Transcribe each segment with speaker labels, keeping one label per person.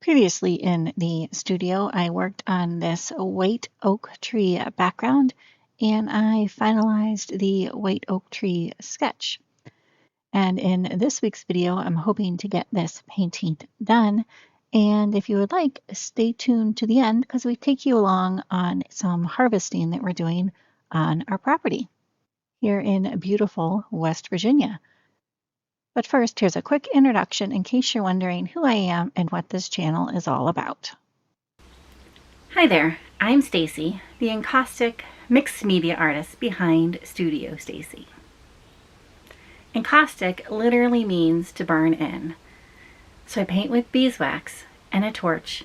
Speaker 1: Previously in the studio, I worked on this white oak tree background and I finalized the white oak tree sketch. And in this week's video, I'm hoping to get this painting done. And if you would like, stay tuned to the end because we take you along on some harvesting that we're doing on our property here in beautiful West Virginia. But first, here's a quick introduction in case you're wondering who I am and what this channel is all about.
Speaker 2: Hi there, I'm Stacy, the encaustic mixed media artist behind Studio Stacy. Encaustic literally means to burn in. So I paint with beeswax and a torch,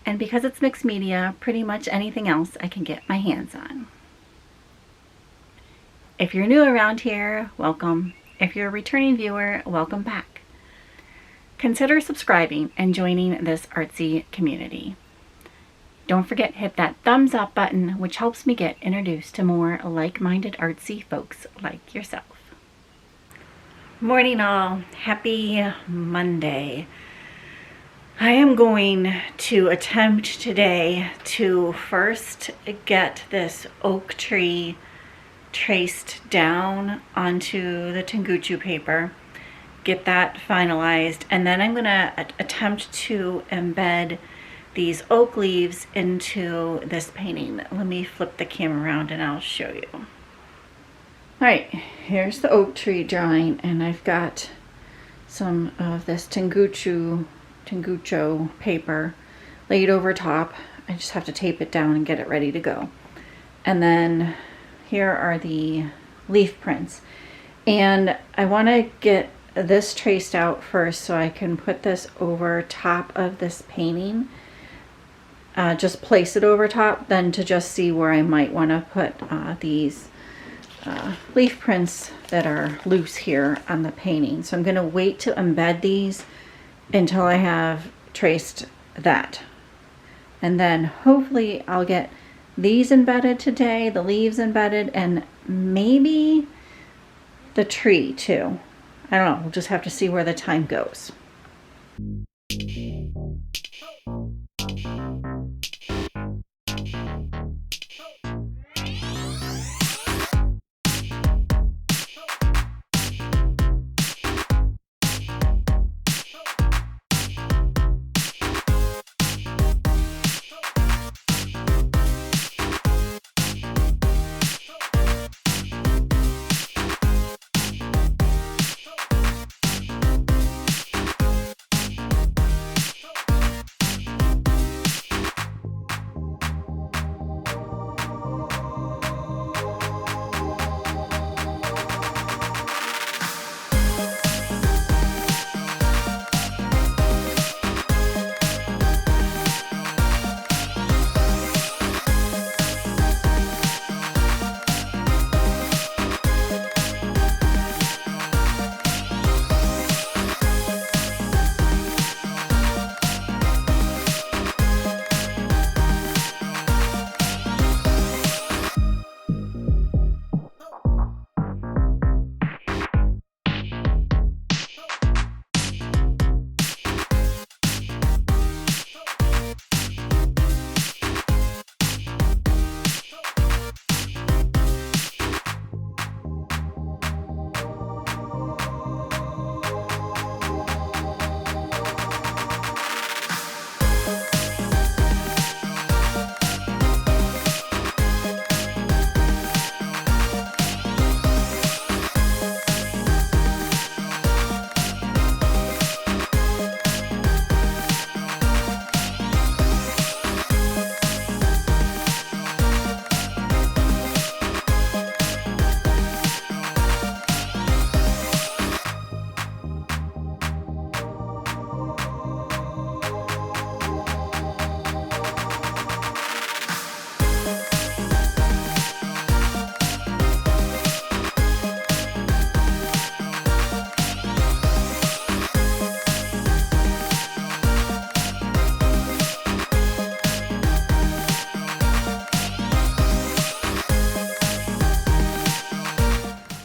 Speaker 2: and because it's mixed media, pretty much anything else I can get my hands on. If you're new around here, welcome. If you're a returning viewer, welcome back. Consider subscribing and joining this artsy community. Don't forget to hit that thumbs up button, which helps me get introduced to more like-minded artsy folks like yourself. Morning all, happy Monday. I am going to attempt today to first get this oak tree traced down onto the tenguchu paper, get that finalized, and then I'm going to attempt to embed these oak leaves into this painting. Let me flip the camera around and I'll show you. Alright, here's the oak tree drawing, and I've got some of this tengucho paper laid over top. I just have to tape it down and get it ready to go. And then here are the leaf prints, and I want to get this traced out first so I can put this over top of this painting. Just place it over top, then to just see where I might want to put these leaf prints that are loose here on the painting. So I'm going to wait to embed these until I have traced that, and then hopefully I'll get these embedded today, the leaves embedded, and maybe the tree too. I don't know, we'll just have to see where the time goes.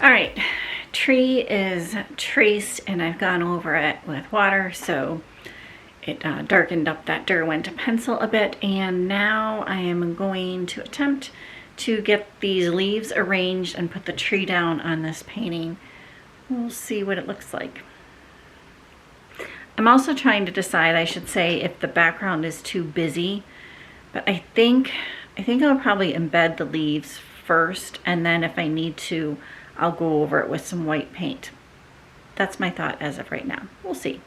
Speaker 2: Alright, tree is traced and I've gone over it with water, so it darkened up that Derwent pencil a bit, and now I am going to attempt to get these leaves arranged and put the tree down on this painting. We'll see what it looks like. I'm also trying to decide, I should say, if the background is too busy, but I think I'll probably embed the leaves first, and then if I need to, I'll go over it with some white paint. That's my thought as of right now. We'll see.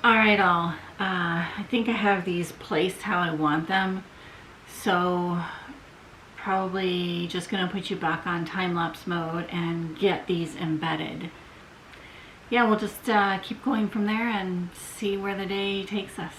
Speaker 2: Alright all, I think I have these placed how I want them, so probably just going to put you back on time-lapse mode and get these embedded. Yeah, we'll just keep going from there and see where the day takes us.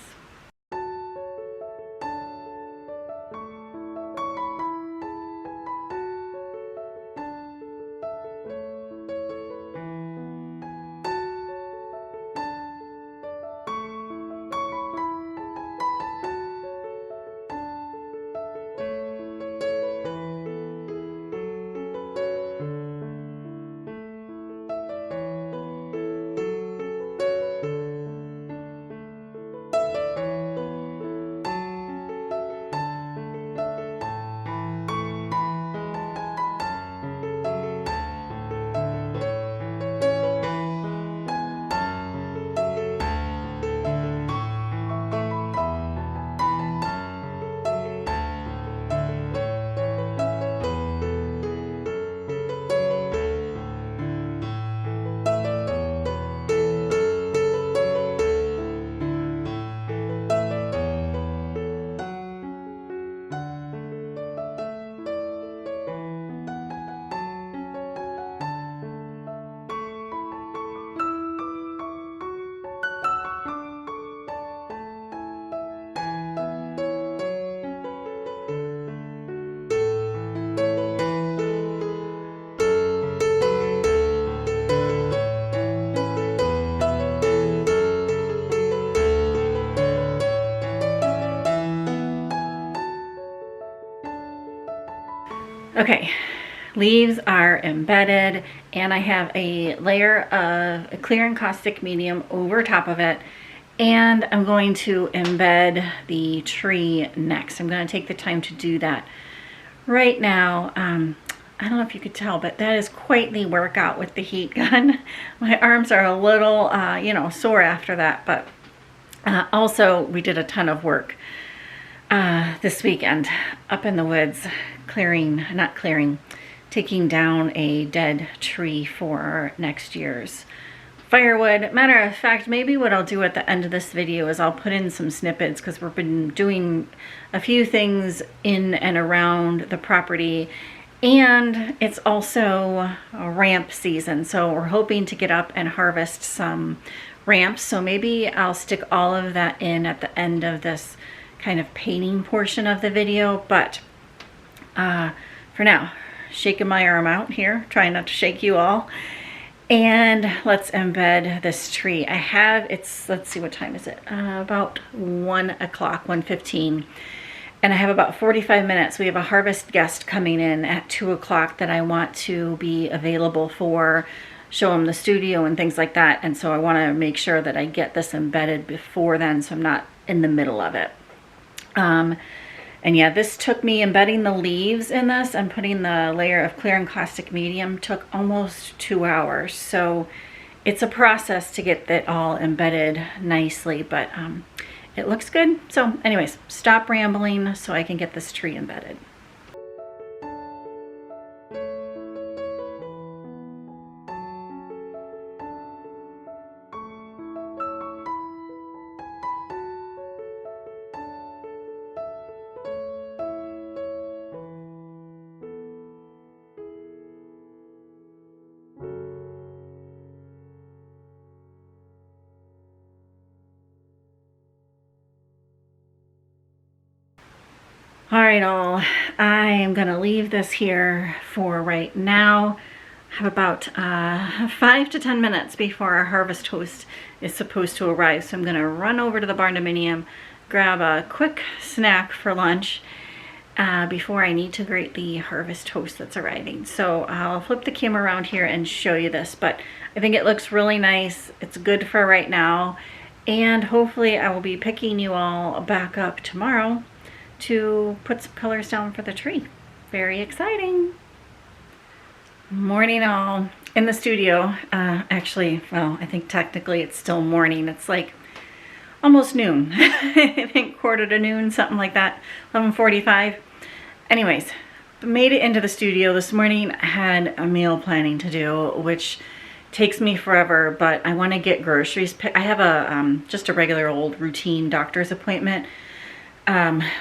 Speaker 2: Okay, leaves are embedded, and I have a layer of a clear encaustic medium over top of it, and I'm going to embed the tree next. I'm going to take the time to do that right now. I don't know if you could tell, but that is quite the workout with the heat gun. My arms are a little, you know, sore after that, but also we did a ton of work this weekend up in the woods, taking down a dead tree for next year's firewood. Matter of fact, maybe what I'll do at the end of this video is I'll put in some snippets, because we've been doing a few things in and around the property, and it's also a ramp season, so we're hoping to get up and harvest some ramps. So maybe I'll stick all of that in at the end of this kind of painting portion of the video. But for now, shaking my arm out here, trying not to shake you all, and let's embed this tree. I have, let's see, what time is it? About 1 o'clock, 1:15, and I have about 45 minutes. We have a harvest guest coming in at 2 o'clock that I want to be available for, show them the studio and things like that, and so I want to make sure that I get this embedded before then, so I'm not in the middle of it. And yeah, this took me, embedding the leaves in this and putting the layer of clear encaustic medium took almost 2 hours. So it's a process to get that all embedded nicely, but it looks good. So anyways, stop rambling so I can get this tree embedded. All right, all, I am gonna leave this here for right now. have about 5 to 10 minutes before our harvest host is supposed to arrive. So I'm gonna run over to the barn dominium, grab a quick snack for lunch before I need to greet the harvest host that's arriving. So I'll flip the camera around here and show you this, but I think it looks really nice. It's good for right now. And hopefully I will be picking you all back up tomorrow to put some colors down for the tree. Very exciting. Morning all. In the studio, actually, well, I think technically it's still morning. It's like almost noon. I think quarter to noon, something like that, 11:45. Anyways, made it into the studio this morning. I had a meal planning to do, which takes me forever, but I want to get groceries. I have a just a regular old routine doctor's appointment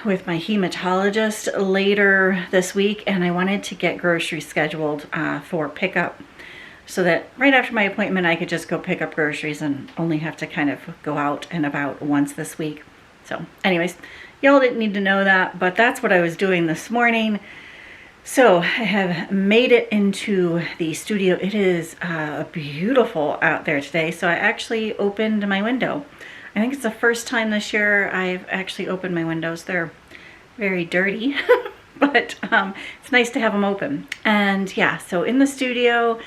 Speaker 2: with my hematologist later this week, and I wanted to get groceries scheduled for pickup so that right after my appointment I could just go pick up groceries and only have to kind of go out and about once this week. So anyways, y'all didn't need to know that, but that's what I was doing this morning. So I have made it into the studio. It is beautiful out there today, so I actually opened my window. I think it's the first time this year I've actually opened my windows. They're very dirty, but it's nice to have them open. And yeah, so in the studio,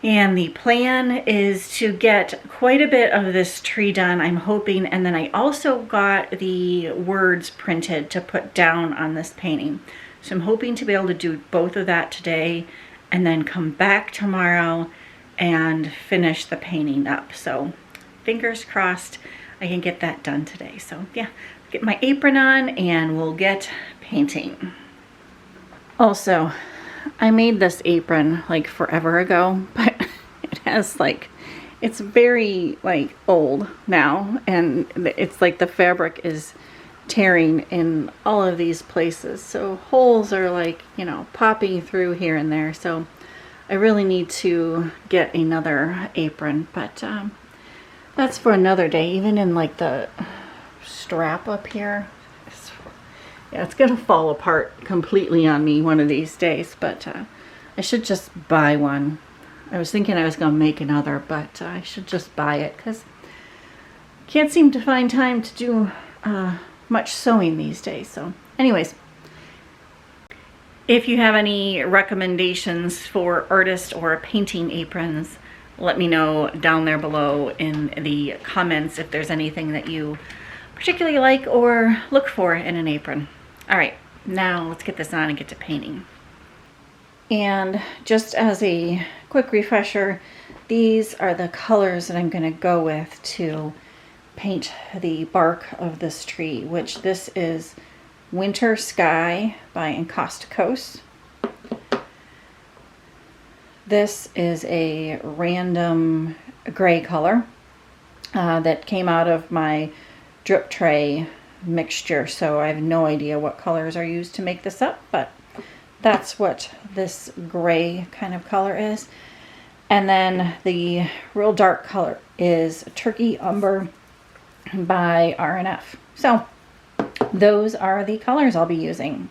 Speaker 2: and the plan is to get quite a bit of this tree done, I'm hoping, and then I also got the words printed to put down on this painting. So I'm hoping to be able to do both of that today and then come back tomorrow and finish the painting up. So fingers crossed I can get that done today. So yeah, get my apron on and we'll get painting. Also, I made this apron like forever ago, but it has like, it's very like old now, and it's like the fabric is tearing in all of these places. So holes are like, you know, popping through here and there. So I really need to get another apron, but that's for another day. Even in like the strap up here, it's gonna fall apart completely on me one of these days, but I should just buy one. I was thinking I was gonna make another, but I should just buy it because I can't seem to find time to do much sewing these days. So anyways, if you have any recommendations for artist or painting aprons, let me know down there below in the comments if there's anything that you particularly like or look for in an apron. All right, now let's get this on and get to painting. And just as a quick refresher, these are the colors that I'm going to go with to paint the bark of this tree, which this is Winter Sky by Encaustic. This is a random gray color that came out of my drip tray mixture, so I have no idea what colors are used to make this up, but that's what this gray kind of color is. And then the real dark color is Turkey Umber by R&F. So those are the colors I'll be using.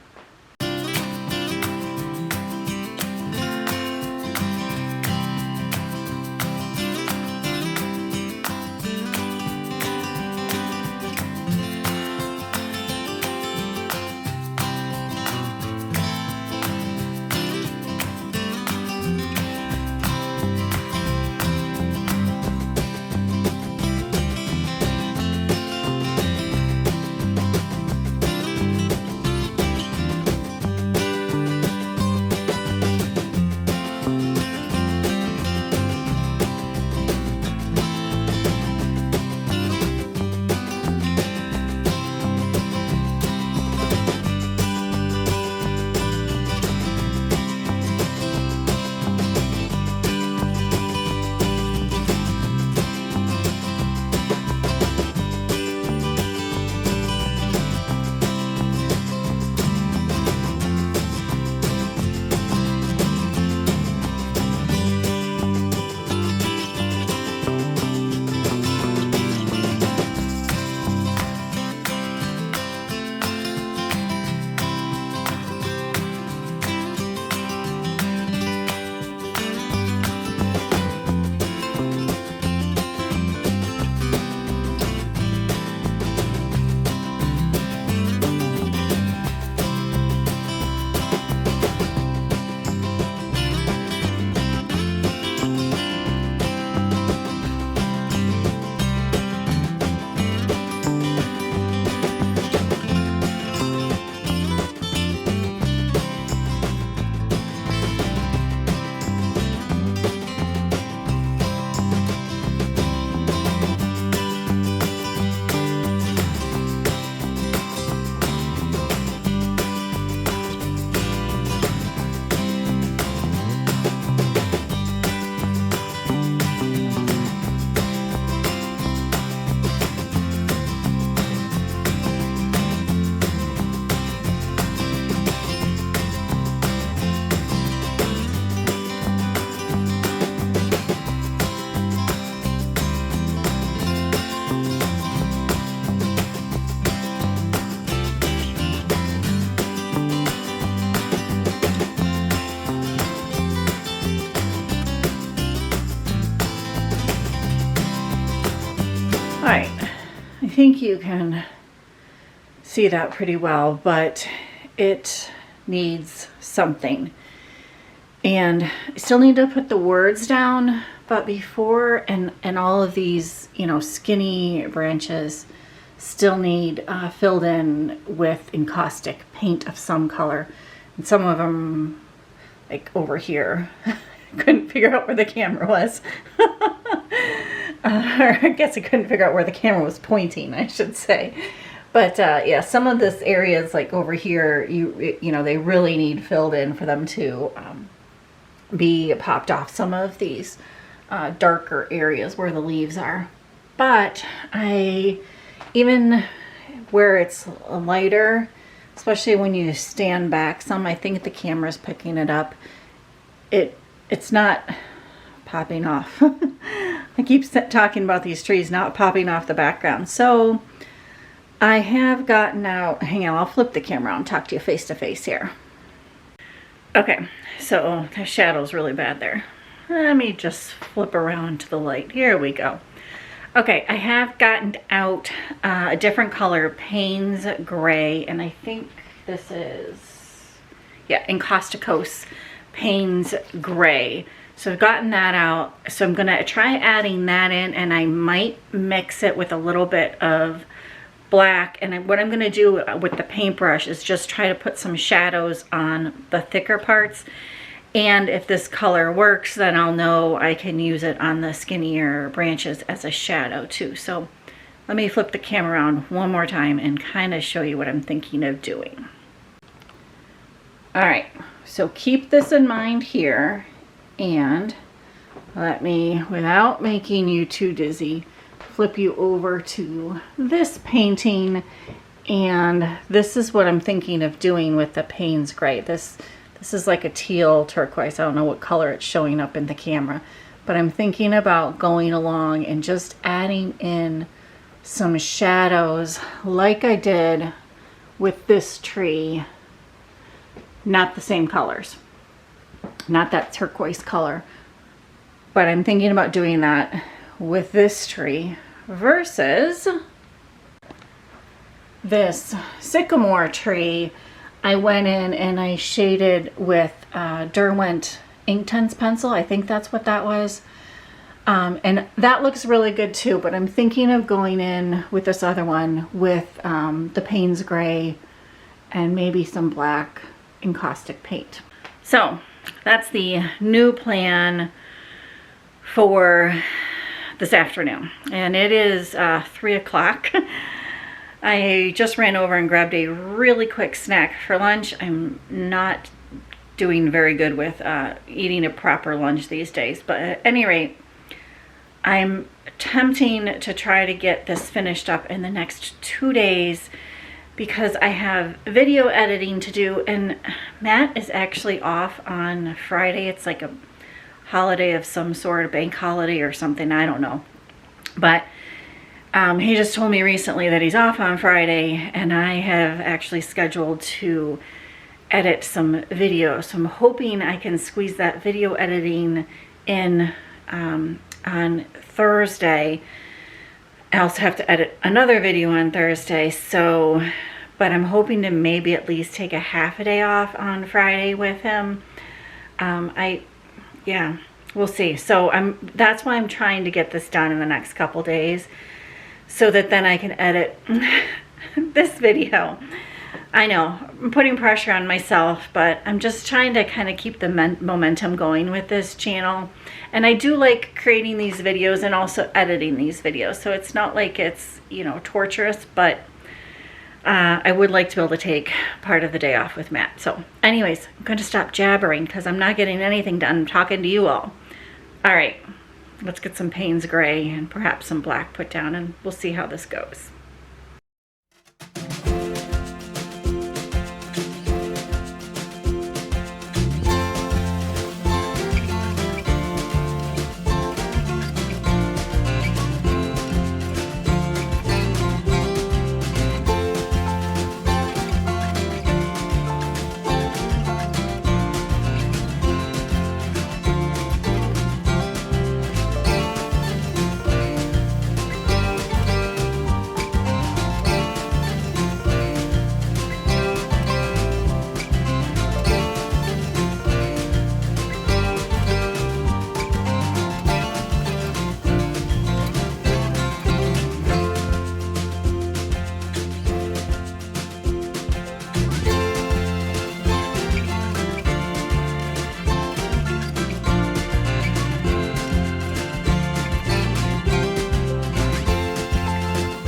Speaker 2: Alright, I think you can see that pretty well, but it needs something. And I still need to put the words down, but before, and all of these, you know, skinny branches still need filled in with encaustic paint of some color. And some of them, like over here, couldn't figure out where the camera was. Or I guess I couldn't figure out where the camera was pointing, I should say. But yeah, some of this areas like over here, you know, they really need filled in for them to be popped off, some of these darker areas where the leaves are. But even where it's lighter, especially when you stand back some, I think the camera's picking it up, it's not popping off. I keep talking about these trees not popping off the background. So I have gotten out, hang on, I'll flip the camera and talk to you face to face here. Okay, so the shadow's really bad there. Let me just flip around to the light. Here we go. Okay, I have gotten out a different color, Payne's Gray, and I think this is, yeah, Encaustic Payne's Gray. So I've gotten that out. So I'm gonna try adding that in, and I might mix it with a little bit of black. And what I'm gonna do with the paintbrush is just try to put some shadows on the thicker parts. And if this color works, then I'll know I can use it on the skinnier branches as a shadow too. So let me flip the camera around one more time and kind of show you what I'm thinking of doing. All right, so keep this in mind here. And let me, without making you too dizzy, flip you over to this painting. And this is what I'm thinking of doing with the Payne's Gray. This is like a teal turquoise. I don't know what color it's showing up in the camera, but I'm thinking about going along and just adding in some shadows like I did with this tree. Not the same colors. Not that turquoise color, but I'm thinking about doing that with this tree versus this sycamore tree. I went in and I shaded with Derwent Inktense pencil. I think that's what that was. And that looks really good too, but I'm thinking of going in with this other one with the Payne's Gray and maybe some black encaustic paint. So that's the new plan for this afternoon. And it is 3 o'clock. I just ran over and grabbed a really quick snack for lunch. I'm not doing very good with eating a proper lunch these days. But at any rate, I'm attempting to try to get this finished up in the next 2 days because I have video editing to do, and Matt is actually off on Friday. It's like a holiday of some sort, a bank holiday or something, I don't know. But he just told me recently that he's off on Friday, and I have actually scheduled to edit some video. So I'm hoping I can squeeze that video editing in on Thursday. I also have to edit another video on Thursday, so, but I'm hoping to maybe at least take a half a day off on Friday with him. Yeah, we'll see. So that's why I'm trying to get this done in the next couple days, so that then I can edit this video. I know, I'm putting pressure on myself, but I'm just trying to kind of keep the momentum going with this channel. And I do like creating these videos and also editing these videos. So it's not like it's, you know, torturous, but I would like to be able to take part of the day off with Matt. So anyways, I'm going to stop jabbering because I'm not getting anything done. I'm talking to you all. All right, let's get some Payne's Gray and perhaps some black put down, and we'll see how this goes.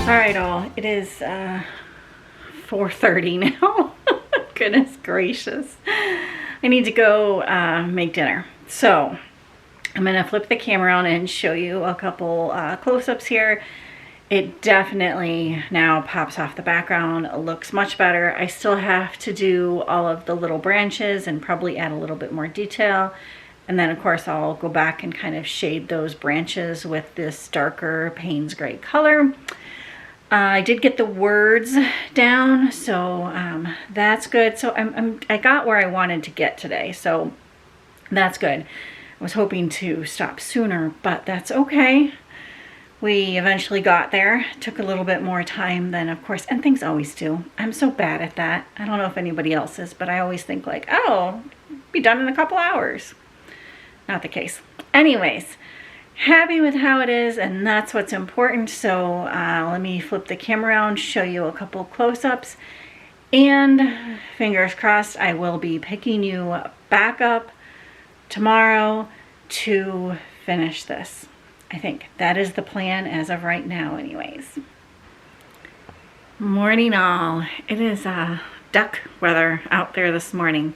Speaker 2: All right, all. It is 4:30 now. Goodness gracious. I need to go make dinner. So I'm gonna flip the camera on and show you a couple close-ups here. It definitely now pops off the background. It looks much better. I still have to do all of the little branches and probably add a little bit more detail. And then of course I'll go back and kind of shade those branches with this darker Payne's gray color. I did get the words down, so that's good. So I got where I wanted to get today, so that's good. I was hoping to stop sooner, but that's okay. We eventually got there. It took a little bit more time than, of course, and things always do. I'm so bad at that. I don't know if anybody else is, but I always think like, oh, be done in a couple hours. Not the case. Anyways, happy with how it is, and that's what's important. So let me flip the camera around, show you a couple close-ups, and fingers crossed I will be picking you back up tomorrow to finish this. I think that is the plan as of right now anyways. Morning all. It is duck weather out there this morning.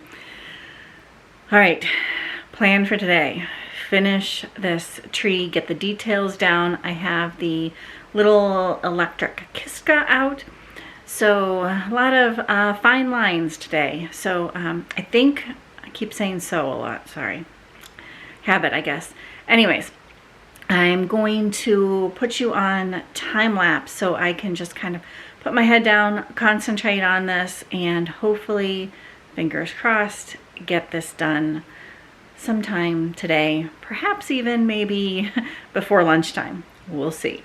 Speaker 2: All right, plan for today. Finish this tree, get the details down. I have the little electric Kiska out. So a lot of fine lines today. So I think, I keep saying so a lot, sorry. Habit, I guess. Anyways, I'm going to put you on time lapse so I can just kind of put my head down, concentrate on this, and hopefully, fingers crossed, get this done sometime today, perhaps even maybe before lunchtime. We'll see.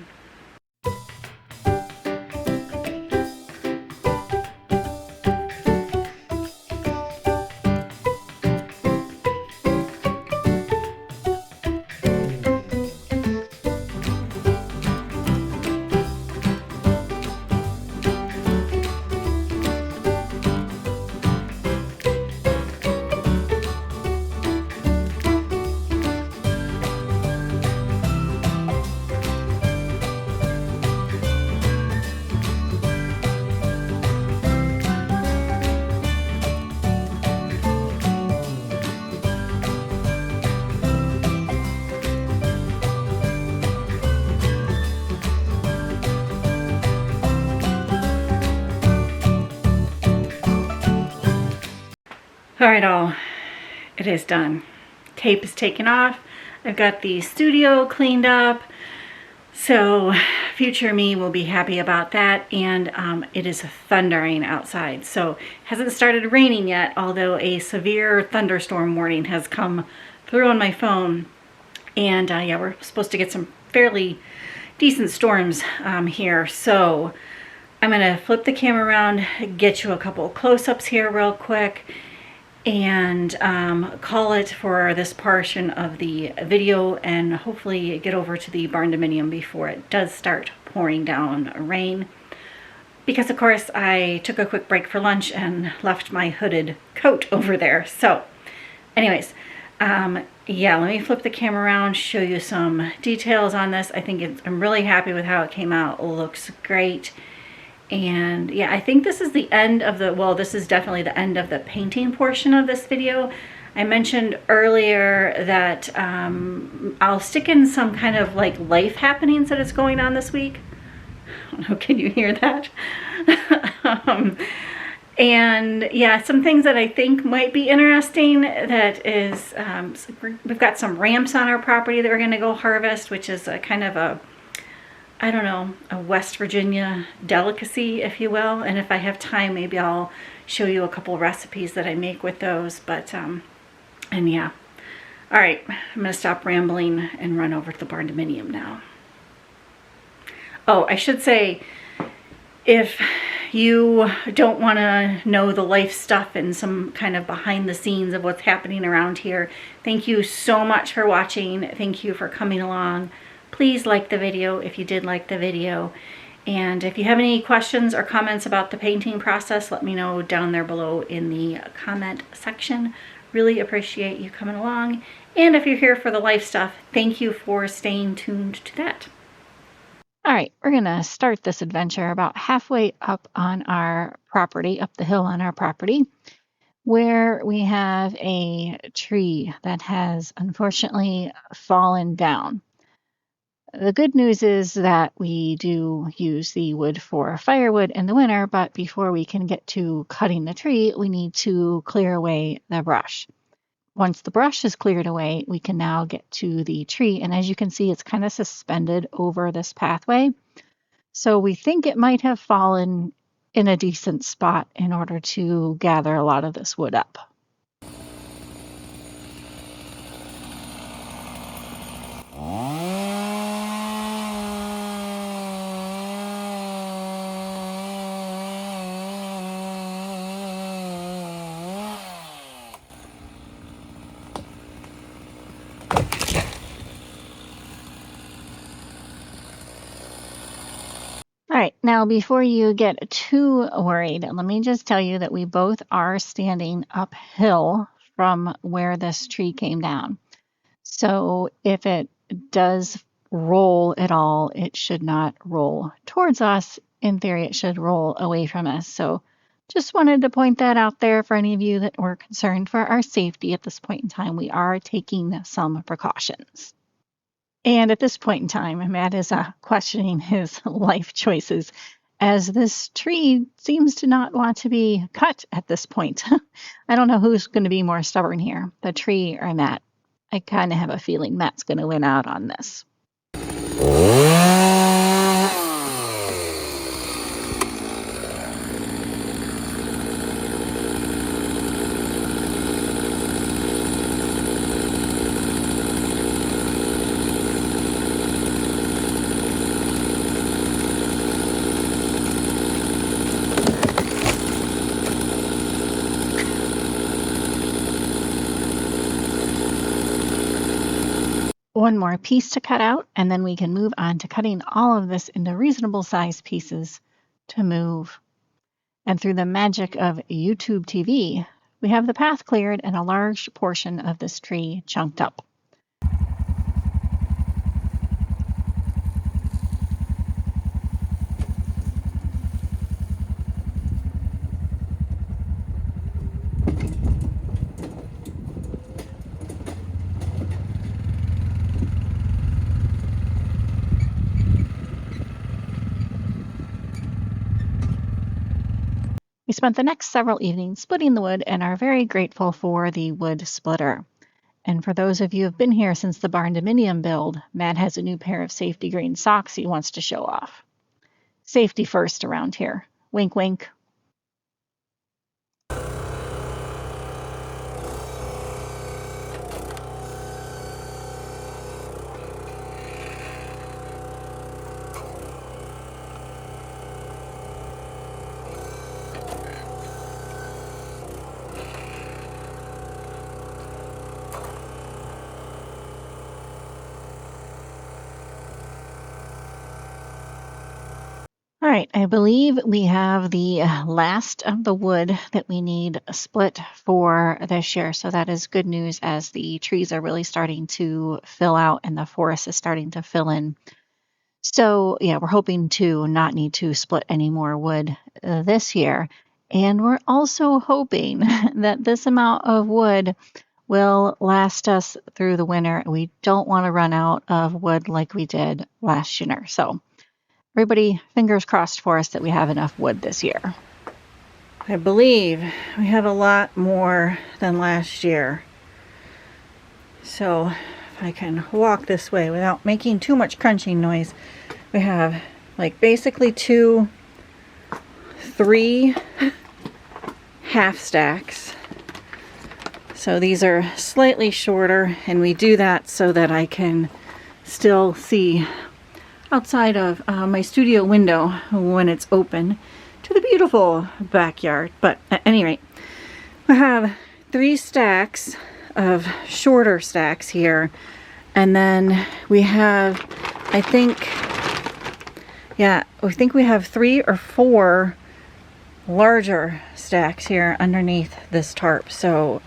Speaker 2: All right, all, it is done. Tape is taken off. I've got the studio cleaned up. So future me will be happy about that. And it is thundering outside. So it hasn't started raining yet, although a severe thunderstorm warning has come through on my phone. And yeah, we're supposed to get some fairly decent storms here. So I'm gonna flip the camera around, get you a couple close-ups here real quick, and call it for this portion of the video, and hopefully get over to the barn dominium before it does start pouring down rain. Because of course I took a quick break for lunch and left my hooded coat over there. So anyways, yeah, let me flip the camera around, show you some details on this. I think I'm really happy with how it came out. It looks great. And yeah, I think this is the end of the, well, this is definitely the end of the painting portion of this video. I mentioned earlier that I'll stick in some kind of like life happenings that is going on this week. I don't know, can you hear that? And yeah, some things that I think might be interesting, that is, we've got some ramps on our property that we're gonna go harvest, which is a kind of a, I don't know, a West Virginia delicacy, if you will. And if I have time, maybe I'll show you a couple recipes that I make with those. But, and yeah. All right, I'm gonna stop rambling and run over to the barn dominium now. Oh, I should say, if you don't want to know the life stuff and some kind of behind the scenes of what's happening around here, thank you so much for watching. Thank you for coming along. Please like the video if you did like the video. And if you have any questions or comments about the painting process, let me know down there below in the comment section. Really appreciate you coming along. And if you're here for the life stuff, thank you for staying tuned to that.
Speaker 1: All right, we're going to start this adventure about halfway up on our property, up the hill on our property, where we have a tree that has unfortunately fallen down. The good news is that we do use the wood for firewood in the winter, but before we can get to cutting the tree, we need to clear away the brush. Once the brush is cleared away, we can now get to the tree. And as you can see, it's kind of suspended over this pathway. So we think it might have fallen in a decent spot in order to gather a lot of this wood up. All right, now before you get too worried, let me just tell you that we both are standing uphill from where this tree came down. So if it does roll at all, it should not roll towards us. In theory, it should roll away from us. So just wanted to point that out there for any of you that were concerned for our safety at this point in time. We are taking some precautions. And at this point in time, Matt is questioning his life choices as this tree seems to not want to be cut at this point. I don't know who's going to be more stubborn here, the tree or Matt. I kind of have a feeling Matt's going to win out on this. One more piece to cut out, and then we can move on to cutting all of this into reasonable size pieces to move. And through the magic of YouTube TV, we have the path cleared and a large portion of this tree chunked up. We spent the next several evenings splitting the wood and are very grateful for the wood splitter. And for those of you who have been here since the barn dominium build, Matt has a new pair of safety green socks he wants to show off. Safety first around here. Wink, wink. All right, I believe we have the last of the wood that we need split for this year. So that is good news as the trees are really starting to fill out and the forest is starting to fill in. So yeah, we're hoping to not need to split any more wood this year. And we're also hoping that this amount of wood will last us through the winter. We don't want to run out of wood like we did last year. So everybody, fingers crossed for us that we have enough wood this year.
Speaker 2: I believe we have a lot more than last year. So if I can walk this way without making too much crunching noise, we have like basically 3 half stacks. So these are slightly shorter, and we do that so that I can still see outside of my studio window when it's open to the beautiful backyard. But at any rate, we have 3 stacks of shorter stacks here, and then we have, I think we have 3 or 4 larger stacks here underneath this tarp. So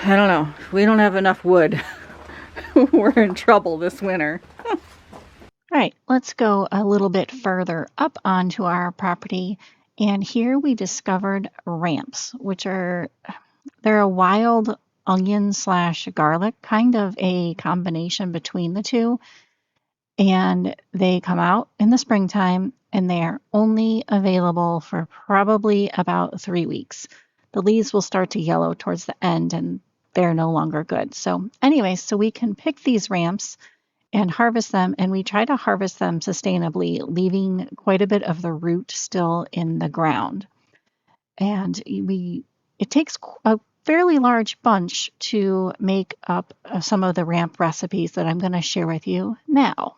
Speaker 2: I don't know, if we don't have enough wood, we're in trouble this winter.
Speaker 1: All All right, let's go a little bit further up onto our property. And here we discovered ramps, they're a wild onion slash garlic, kind of a combination between the two. And they come out in the springtime and they are only available for probably about 3 weeks. The leaves will start to yellow towards the end and they're no longer good. So, anyway, so we can pick these ramps and harvest them, and we try to harvest them sustainably, leaving quite a bit of the root still in the ground. And it takes a fairly large bunch to make up some of the ramp recipes that I'm going to share with you now.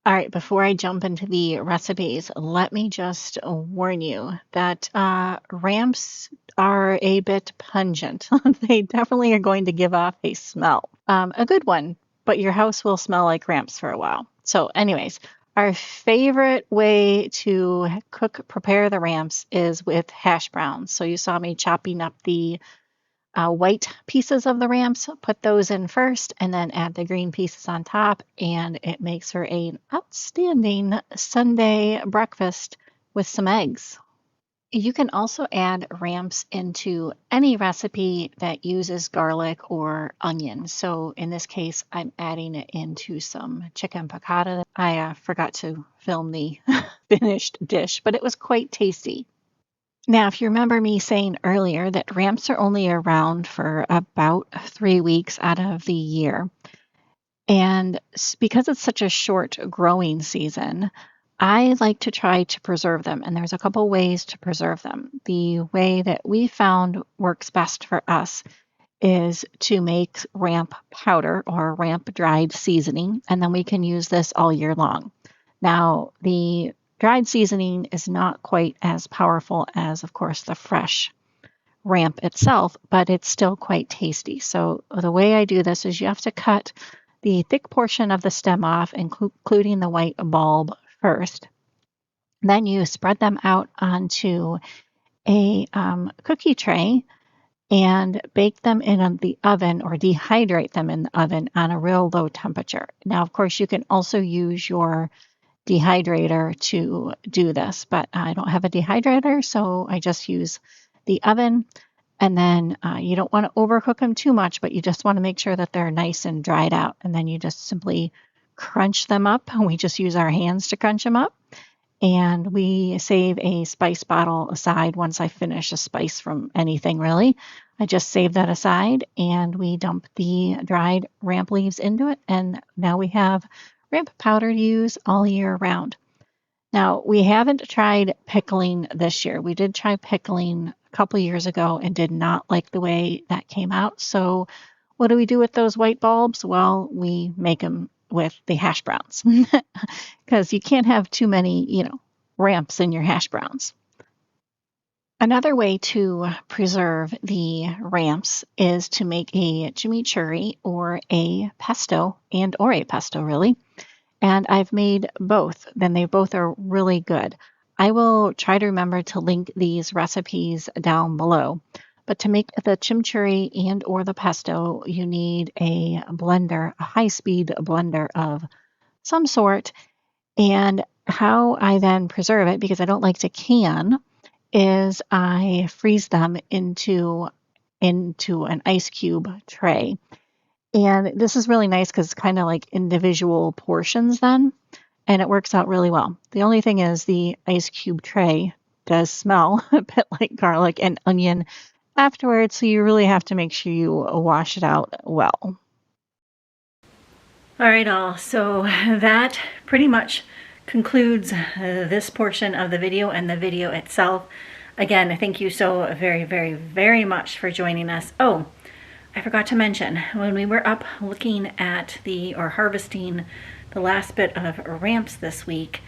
Speaker 1: All right, before I jump into the recipes, let me just warn you that ramps are a bit pungent. They definitely are going to give off a smell. A good one, but your house will smell like ramps for a while. So anyways, our favorite way to prepare the ramps is with hash browns. So you saw me chopping up the white pieces of the ramps, put those in first, and then add the green pieces on top, and it makes for an outstanding Sunday breakfast with some eggs. You can also add ramps into any recipe that uses garlic or onion. So in this case, I'm adding it into some chicken piccata. I forgot to film the finished dish, but it was quite tasty. Now, if you remember me saying earlier that ramps are only around for about 3 weeks out of the year, and because it's such a short growing season, I like to try to preserve them. And there's a couple ways to preserve them. The way that we found works best for us is to make ramp powder or ramp dried seasoning, and then we can use this all year long. Now, the dried seasoning is not quite as powerful as, of course, the fresh ramp itself, but it's still quite tasty. So the way I do this is you have to cut the thick portion of the stem off, including the white bulb first. Then you spread them out onto a cookie tray and bake them in the oven or dehydrate them in the oven on a real low temperature. Now, of course, you can also use your dehydrator to do this, but I don't have a dehydrator, so I just use the oven. And then you don't want to overcook them too much, but you just want to make sure that they're nice and dried out. And then you just simply crunch them up. We just use our hands to crunch them up. And we save a spice bottle aside once I finish a spice from anything really. I just save that aside and we dump the dried ramp leaves into it. And now we have ramp powder to use all year round. Now, we haven't tried pickling this year. We did try pickling a couple years ago and did not like the way that came out. So what do we do with those white bulbs? Well, we make them with the hash browns because you can't have too many, ramps in your hash browns. Another way to preserve the ramps is to make a chimichurri or a pesto really. And I've made both. Then they both are really good. I will try to remember to link these recipes down below. But to make the chimichurri and or the pesto, you need a blender, a high-speed blender of some sort. And how I then preserve it, because I don't like to can, is I freeze them into an ice cube tray. And this is really nice because it's kind of like individual portions then, and it works out really well. The only thing is the ice cube tray does smell a bit like garlic and onion afterwards, so you really have to make sure you wash it out well.
Speaker 2: All right, all. So that pretty much concludes this portion of the video and the video itself. Again, thank you so very, very, very much for joining us. Oh, I forgot to mention, when we were up looking at harvesting the last bit of ramps this week,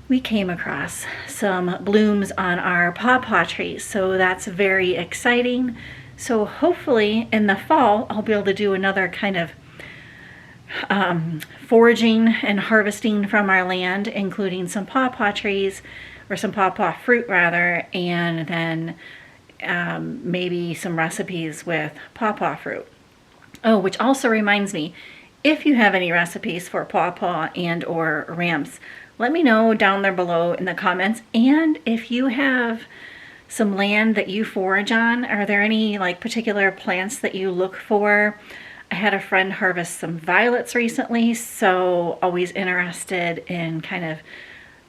Speaker 2: we came across some blooms on our pawpaw trees. So that's very exciting. So hopefully in the fall, I'll be able to do another kind of foraging and harvesting from our land, including some pawpaw trees, or some pawpaw fruit rather, and then maybe some recipes with pawpaw fruit. Oh, which also reminds me, If you have any recipes for pawpaw and or ramps, let me know down there below in the comments. And if you have some land that you forage on, are there any like particular plants that you look for? I had a friend harvest some violets recently, so always interested in kind of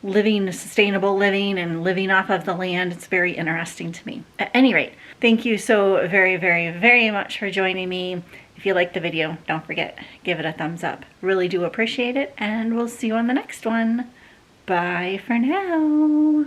Speaker 2: living sustainable living and living off of the land. It's very interesting to me. At any rate, thank you so very, very, very much for joining me. If you liked the video, don't forget, give it a thumbs up. Really do appreciate it, and we'll see you on the next one. Bye for now.